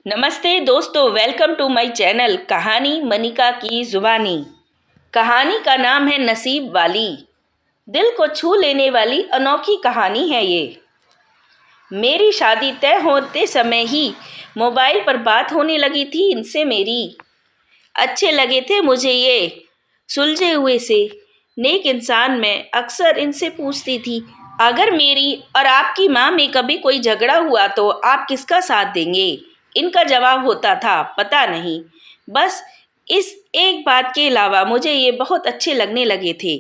नमस्ते दोस्तों, welcome to my channel कहानी मनिका की जुबानी। कहानी का नाम है नसीब वाली। दिल को छू लेने वाली अनोखी कहानी है ये। मेरी शादी तय होते समय ही मोबाइल पर बात होने लगी थी इनसे मेरी। अच्छे लगे थे मुझे ये सुलझे हुए से नेक इंसान। मैं अक्सर इनसे पूछती थी, अगर मेरी और आपकी माँ में कभी कोई झगड़ा हुआ तो आप किसका साथ देंगे? इनका जवाब होता था, पता नहीं। बस इस एक बात के अलावा मुझे ये बहुत अच्छे लगने लगे थे।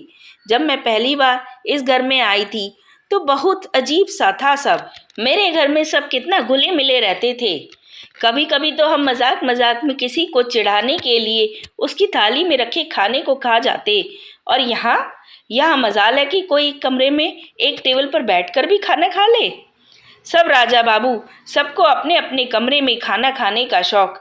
जब मैं पहली बार इस घर में आई थी तो बहुत अजीब सा था सब। मेरे घर में सब कितना घुले मिले रहते थे। कभी कभी तो हम मजाक मजाक में किसी को चिढ़ाने के लिए उसकी थाली में रखे खाने को खा जाते। और यहाँ मजाल है कि कोई कमरे में एक टेबल पर बैठकर भी खाना खा ले। सब राजा बाबू, सबको अपने अपने कमरे में खाना खाने का शौक।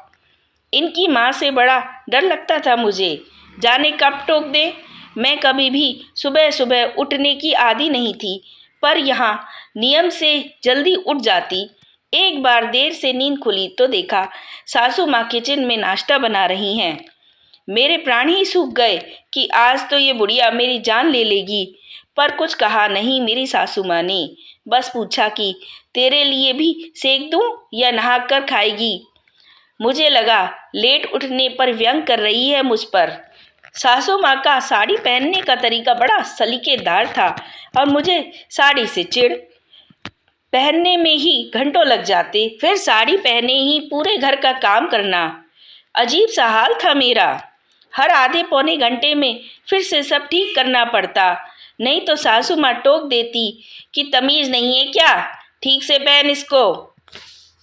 इनकी माँ से बड़ा डर लगता था मुझे, जाने कब टोक दे। मैं कभी भी सुबह सुबह उठने की आदी नहीं थी, पर यहाँ नियम से जल्दी उठ जाती। एक बार देर से नींद खुली तो देखा सासू माँ किचन में नाश्ता बना रही हैं। मेरे प्राण ही सूख गए कि आज तो ये बुढ़िया मेरी जान ले लेगी। पर कुछ कहा नहीं मेरी सासू माँ ने, बस पूछा कि तेरे लिए भी सेक दूं या नहा कर खाएगी। मुझे लगा लेट उठने पर व्यंग कर रही है मुझ पर। सासू माँ का साड़ी पहनने का तरीका बड़ा सलीकेदार था और मुझे साड़ी से चिढ़। पहनने में ही घंटों लग जाते, फिर साड़ी पहने ही पूरे घर का काम करना। अजीब सा हाल था मेरा। हर आधे पौने घंटे में फिर से सब ठीक करना पड़ता, नहीं तो सासू माँ टोक देती कि तमीज नहीं है क्या, ठीक से पहन इसको।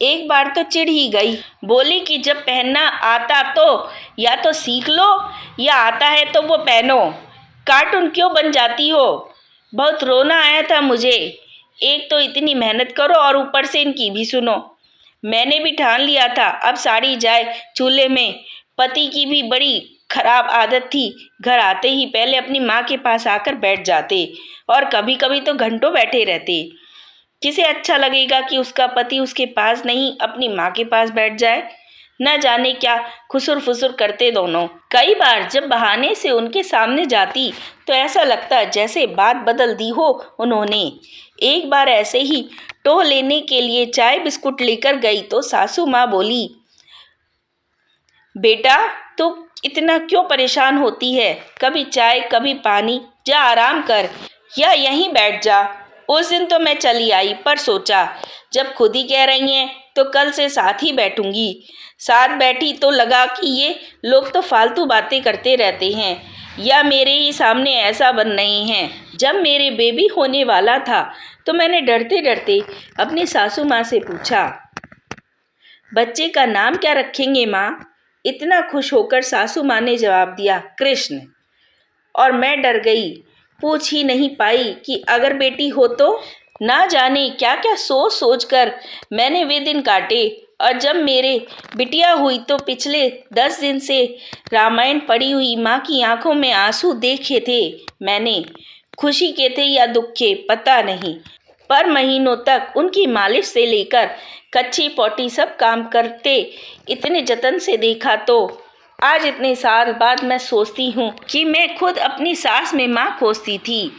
एक बार तो चिढ़ ही गई, बोली कि जब पहनना आता तो या तो सीख लो या आता है तो वो पहनो, कार्टून क्यों बन जाती हो। बहुत रोना आया था मुझे। एक तो इतनी मेहनत करो और ऊपर से इनकी भी सुनो। मैंने भी ठान लिया था अब साड़ी जाए चूल्हे में। पति की भी बड़ी खराब आदत थी, घर आते ही पहले अपनी माँ के पास आकर बैठ जाते और कभी कभी तो घंटों बैठे रहते। किसे अच्छा लगेगा कि उसका पति उसके पास नहीं अपनी माँ के पास बैठ जाए। न जाने क्या खुसुर फुसुर करते दोनों। कई बार जब बहाने से उनके सामने जाती तो ऐसा लगता जैसे बात बदल दी हो उन्होंने। एक बार ऐसे ही टोह लेने के लिए चाय बिस्कुट लेकर गई तो सासू माँ बोली, बेटा तू इतना क्यों परेशान होती है, कभी चाय कभी पानी, जा आराम कर या यहीं बैठ जा। उस दिन तो मैं चली आई, पर सोचा जब खुद ही कह रही हैं तो कल से साथ ही बैठूंगी। साथ बैठी तो लगा कि ये लोग तो फालतू बातें करते रहते हैं या मेरे ही सामने ऐसा बन रहे हैं। जब मेरे बेबी होने वाला था तो मैंने डरते डरते अपनी सासू माँ से पूछा, बच्चे का नाम क्या रखेंगे माँ? इतना खुश होकर सासू माँ ने जवाब दिया, कृष्ण। और मैं डर गई, पूछ ही नहीं पाई कि अगर बेटी हो तो। ना जाने क्या क्या सोच सोच कर मैंने वे दिन काटे। और जब मेरे बिटिया हुई तो पिछले 10 दिन से रामायण पढ़ी हुई माँ की आंखों में आंसू देखे थे मैंने। खुशी के थे या दुख के पता नहीं, पर महीनों तक उनकी मालिश से लेकर कच्ची पोटी सब काम करते इतने जतन से देखा। तो आज इतने साल बाद मैं सोचती हूँ कि मैं खुद अपनी सास में माँ खोजती थी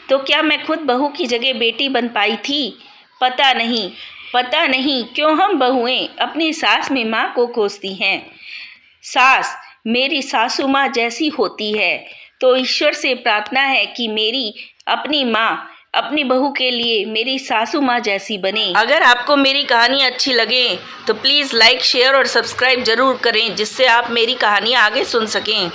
तो क्या मैं खुद बहू की जगह बेटी बन पाई थी? पता नहीं क्यों हम बहुएं अपनी सास में माँ को खोजती हैं। सास मेरी सासू माँ जैसी होती है तो ईश्वर से प्रार्थना है कि मेरी अपनी माँ अपनी बहू के लिए मेरी सासू माँ जैसी बने। अगर आपको मेरी कहानी अच्छी लगे तो प्लीज़ लाइक शेयर और सब्सक्राइब ज़रूर करें, जिससे आप मेरी कहानी आगे सुन सकें।